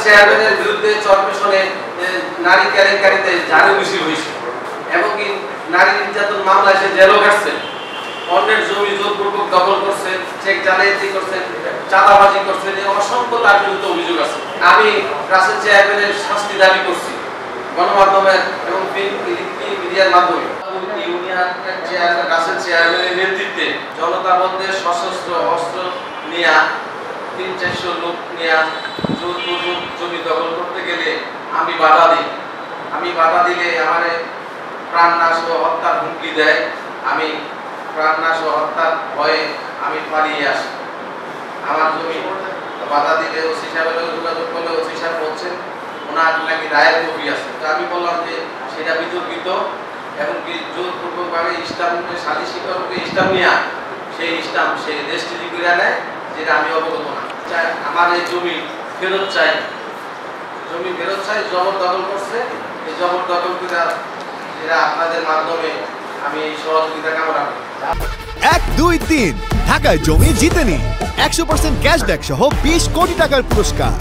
চেয়ারম্যানের বিরুদ্ধে চরপেশনে নারী কেলেঙ্কারিতে জারি মিছিল হয়েছে, এমনকি নারী নির্যাতন মামলায় সে জেলও কাটছে, অন্যের জমি জোরপূর্বক দখল করছে, চেক জালিয়াতি করছে, চাঁদাবাজি করছে, অসংখ্য তার বিরুদ্ধে অভিযোগ আছে। আমি রাসেল চেয়ারম্যানের শাস্তি দাবি করছি গণমাধ্যমের এবং মিডিয়ার মাধ্যমে। ইউনিয়ন চেয়ারম্যান রাসেল চেয়ারম্যানের নেতৃত্বে জনতা মধ্যে সশস্ত্র অস্ত্র নিয়ে ৩-৪০০ লোক নিয়ে জোরপূর্বক জমি দখল করতে গেলে আমি বাধা দিই। আমি বাধা দিলে আমার প্রাণনাশ ও হত্যার হুমকি দেয়। আমি প্রাণনাশ ও হত্যার ভয়ে আমি পালিয়ে আসি। আমার জমি বাধা দিলে ওসি সাহেবের যোগাযোগ করলে ওসি সাহেব বলছেন ওনার নাকি রায়ের কপি আছে। তো আমি বললাম যে সেটা বিতর্কিত, এমনকি জোরপূর্বকভাবে ইসলামের সালিসি করবে ইসলাম নিয়ে সেই ইসলাম সে দেশটি করে নেয়, যেটা আমি অবগত না। আমার এই জমি ফেরত চাই, জমি ফেরত চাই। জবরদখল করছে, এই জবরদখলটা যেটা আপনাদের মাধ্যমে আমি সহযোগিতা কামনা করি। 1, 2, 3 ঢাকায় জমি জিতে নিন 100% ক্যাশব্যাক সহ 20 কোটি টাকার পুরস্কার।